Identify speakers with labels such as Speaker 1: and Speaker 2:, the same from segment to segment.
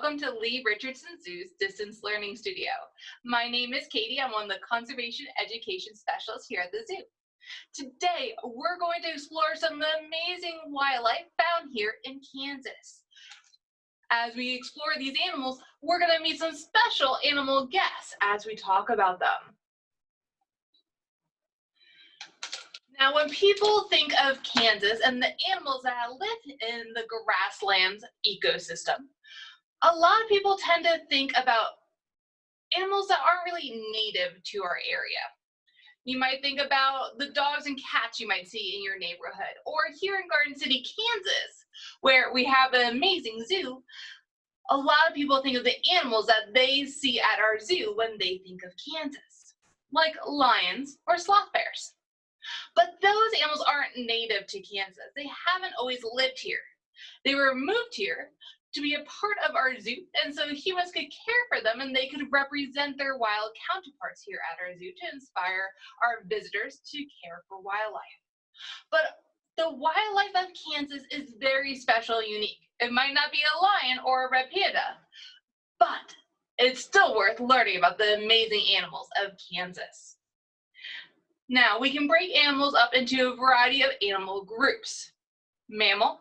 Speaker 1: welcome to Lee Richardson Zoo's Distance Learning Studio. My name is Katie. I'm one of the Conservation Education Specialists here at the zoo. Today, we're going to explore some amazing wildlife found here in Kansas. As we explore these animals, we're going to meet some special animal guests as we talk about them. Now, when people think of Kansas and the animals that live in the grasslands ecosystem, a lot of people tend to think about animals that aren't really native to our area. You might think about the dogs and cats you might see in your neighborhood, or here in Garden City, Kansas, where we have an amazing zoo. A lot of people think of the animals that they see at our zoo when they think of Kansas, like lions or sloth bears. But those animals aren't native to Kansas. They haven't always lived here. They were moved here to be a part of our zoo, and so humans could care for them and they could represent their wild counterparts here at our zoo to inspire our visitors to care for wildlife. But the wildlife of Kansas is very special and unique. It might not be a lion or a red panda, but it's still worth learning about the amazing animals of Kansas. Now, we can break animals up into a variety of animal groups: mammal,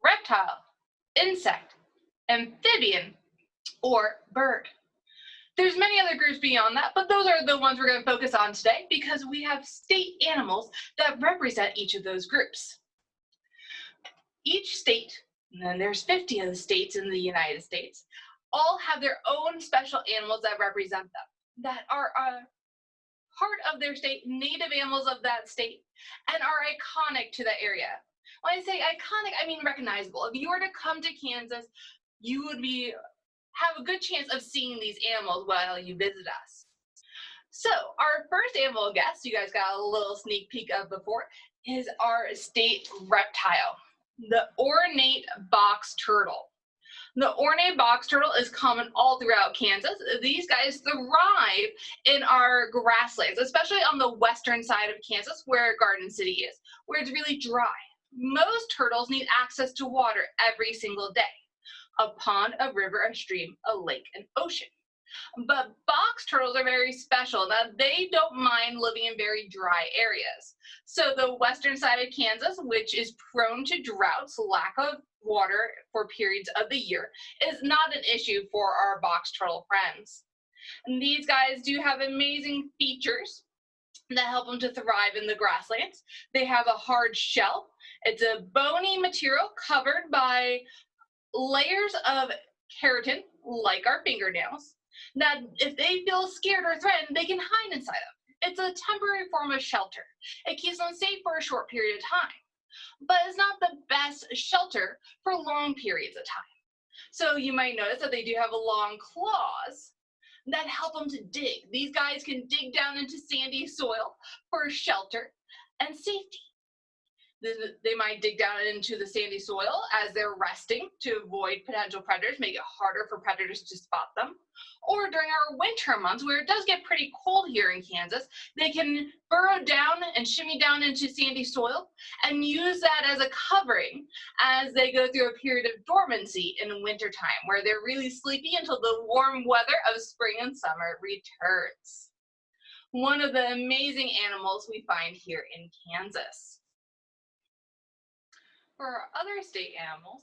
Speaker 1: reptile, insect, amphibian, or bird. There's many other groups beyond that, but those are the ones we're going to focus on today because we have state animals that represent each of those groups. Each state, and then there's 50 of the states in the United States, all have their own special animals that represent them, that are part of their state, native animals of that state, and are iconic to the area. When I say iconic, I mean recognizable. If you were to come to Kansas, you would have a good chance of seeing these animals while you visit us. So our first animal guest, you guys got a little sneak peek of before, is our state reptile, the ornate box turtle. The ornate box turtle is common all throughout Kansas. These guys thrive in our grasslands, especially on the western side of Kansas where Garden City is, where it's really dry. Most turtles need access to water every single day: a pond, a river, a stream, a lake, an ocean. But box turtles are very special. Now, they don't mind living in very dry areas. So the western side of Kansas, which is prone to droughts, lack of water for periods of the year, is not an issue for our box turtle friends. And these guys do have amazing features that help them to thrive in the grasslands. They have a hard shell. It's a bony material covered by layers of keratin, like our fingernails, that if they feel scared or threatened, they can hide inside of. It's a temporary form of shelter. It keeps them safe for a short period of time, but it's not the best shelter for long periods of time. So you might notice that they do have long claws that help them to dig. These guys can dig down into sandy soil for shelter and safety. They might dig down into the sandy soil as they're resting to avoid potential predators, make it harder for predators to spot them. Or during our winter months, where it does get pretty cold here in Kansas, they can burrow down and shimmy down into sandy soil and use that as a covering as they go through a period of dormancy in wintertime, where they're really sleepy until the warm weather of spring and summer returns. One of the amazing animals we find here in Kansas. For our other state animals,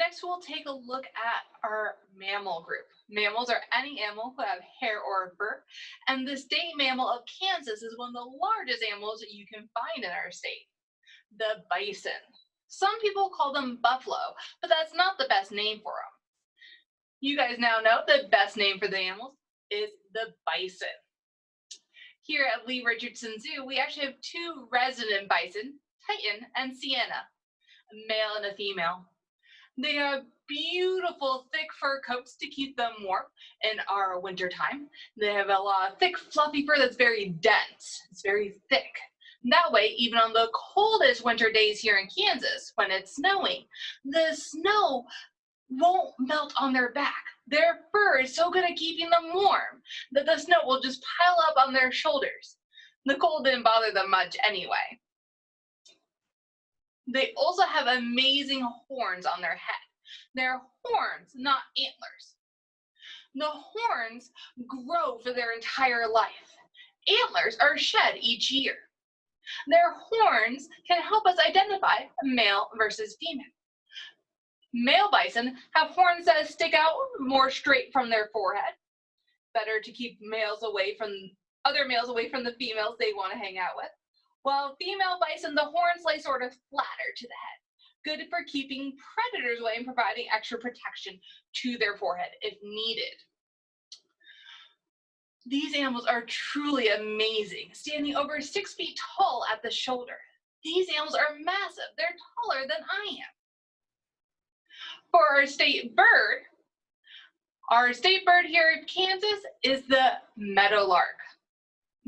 Speaker 1: next we'll take a look at our mammal group. Mammals are any animal who have hair or fur, and the state mammal of Kansas is one of the largest animals that you can find in our state, the bison. Some people call them buffalo, but that's not the best name for them. You guys now know the best name for the animals is the bison. Here at Lee Richardson Zoo, we actually have two resident bison, Titan and Sienna, a male and a female. They have beautiful thick fur coats to keep them warm in our winter time. They have a lot of thick fluffy fur that's very dense. It's very thick. That way, even on the coldest winter days here in Kansas, when it's snowing, the snow won't melt on their back. Their fur is so good at keeping them warm that the snow will just pile up on their shoulders. The cold didn't bother them much anyway. They also have amazing horns on their head. They're horns, not antlers. The horns grow for their entire life. Antlers are shed each year. Their horns can help us identify male versus female. Male bison have horns that stick out more straight from their forehead, better to keep other males away from the females they want to hang out with. While female bison, the horns lay sort of flatter to the head, good for keeping predators away and providing extra protection to their forehead if needed. These animals are truly amazing, standing over 6 feet tall at the shoulder. These animals are massive. They're taller than I am. For our state bird here in Kansas is the meadowlark.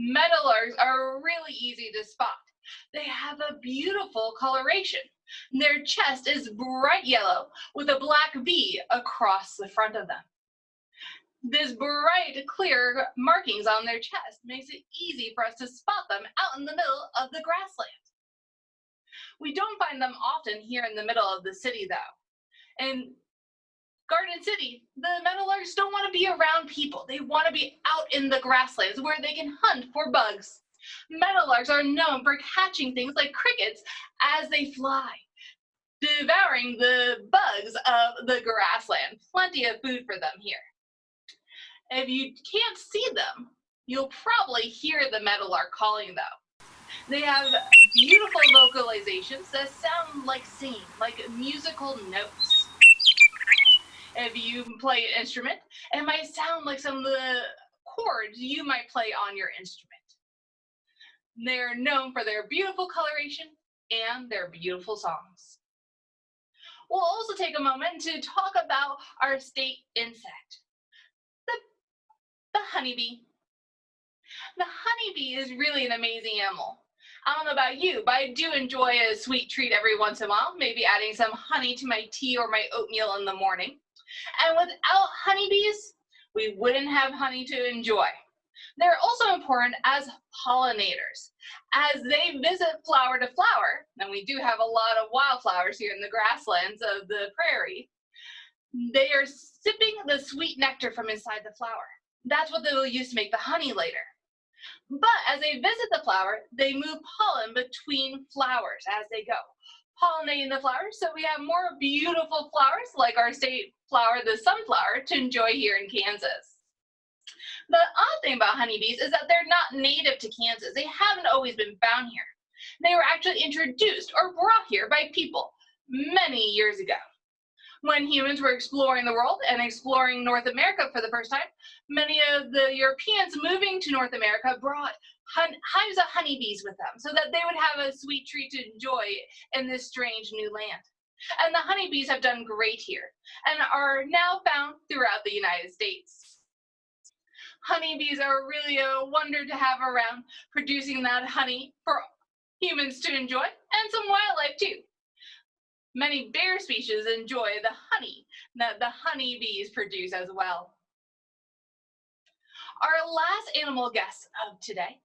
Speaker 1: Meadowlarks are really easy to spot. They have a beautiful coloration. Their chest is bright yellow with a black V across the front of them. This bright, clear markings on their chest makes it easy for us to spot them out in the middle of the grassland. We don't find them often here in the middle of the city, though. In Garden City, the meadowlarks don't want to be around people. They want to be out in the grasslands where they can hunt for bugs. Meadowlarks are known for catching things like crickets as they fly, devouring the bugs of the grassland. Plenty of food for them here. If you can't see them, you'll probably hear the meadowlark calling, though. They have beautiful vocalizations that sound like singing, like musical notes. If you play an instrument, it might sound like some of the chords you might play on your instrument. They're known for their beautiful coloration and their beautiful songs. We'll also take a moment to talk about our state insect, the honeybee. The honeybee is really an amazing animal. I don't know about you, but I do enjoy a sweet treat every once in a while, maybe adding some honey to my tea or my oatmeal in the morning. And without honeybees, we wouldn't have honey to enjoy. They're also important as pollinators. As they visit flower to flower, and we do have a lot of wildflowers here in the grasslands of the prairie, they are sipping the sweet nectar from inside the flower. That's what they will use to make the honey later. But as they visit the flower, they move pollen between flowers as they go, pollinating the flowers, so we have more beautiful flowers like our state flower, the sunflower, to enjoy here in Kansas. The odd thing about honeybees is that they're not native to Kansas. They haven't always been found here. They were actually introduced or brought here by people many years ago. When humans were exploring the world and exploring North America for the first time, many of the Europeans moving to North America brought hives of honeybees with them so that they would have a sweet treat to enjoy in this strange new land. And the honeybees have done great here and are now found throughout the United States. Honeybees are really a wonder to have around, producing that honey for humans to enjoy and some wildlife too. Many bear species enjoy the honey that the honeybees produce as well. Our last animal guest of today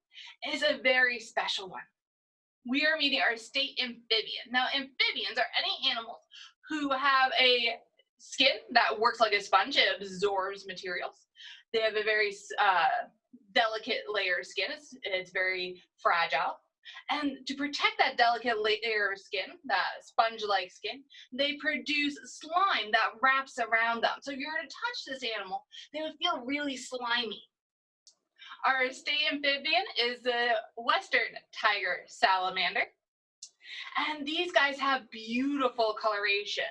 Speaker 1: is a very special one. We are meeting our state amphibian. Now, amphibians are any animals who have a skin that works like a sponge. It absorbs materials. They have a very delicate layer of skin. It's very fragile. And to protect that delicate layer of skin, that sponge-like skin, they produce slime that wraps around them. So if you were to touch this animal, they would feel really slimy. Our state amphibian is the western tiger salamander. And these guys have beautiful coloration.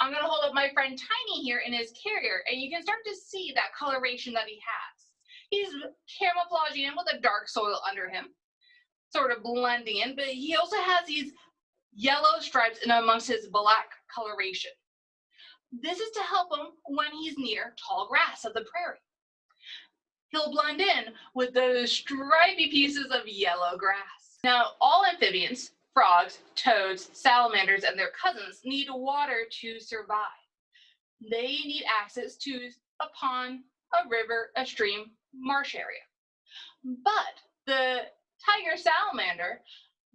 Speaker 1: I'm going to hold up my friend Tiny here in his carrier, and you can start to see that coloration that he has. He's camouflaging in with a dark soil under him, sort of blending in, but he also has these yellow stripes in amongst his black coloration. This is to help him when he's near tall grass of the prairie. He'll blend in with those stripy pieces of yellow grass. Now, all amphibians, frogs, toads, salamanders, and their cousins need water to survive. They need access to a pond, a river, a stream, marsh area. But the tiger salamander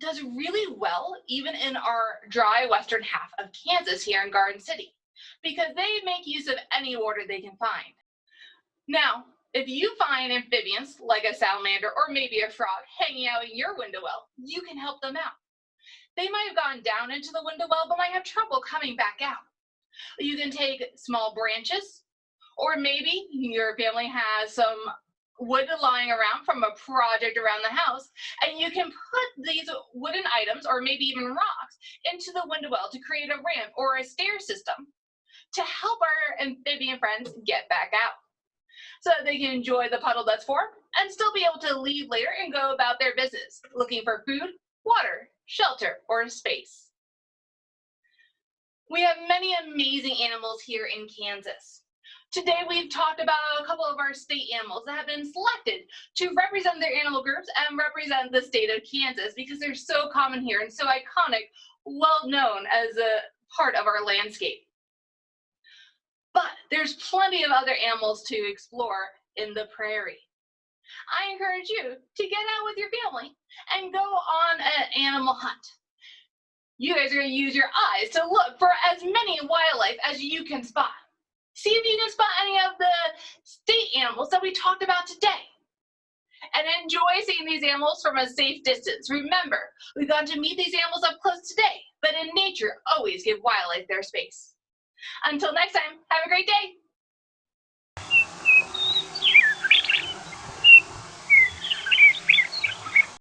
Speaker 1: does really well even in our dry western half of Kansas here in Garden City, because they make use of any water they can find. Now, if you find amphibians like a salamander or maybe a frog hanging out in your window well, you can help them out. They might have gone down into the window well but might have trouble coming back out. You can take small branches, or maybe your family has some wood lying around from a project around the house, and you can put these wooden items or maybe even rocks into the window well to create a ramp or a stair system to help our amphibian friends get back out so that they can enjoy the puddle that's formed and still be able to leave later and go about their business, looking for food, water, shelter, or space. We have many amazing animals here in Kansas. Today we've talked about a couple of our state animals that have been selected to represent their animal groups and represent the state of Kansas because they're so common here and so iconic, well known as a part of our landscape. But there's plenty of other animals to explore in the prairie. I encourage you to get out with your family and go on an animal hunt. You guys are going to use your eyes to look for as many wildlife as you can spot. See if you can spot any of the state animals that we talked about today. And enjoy seeing these animals from a safe distance. Remember, we got to meet these animals up close today, but in nature, always give wildlife their space. Until next time, have a great day.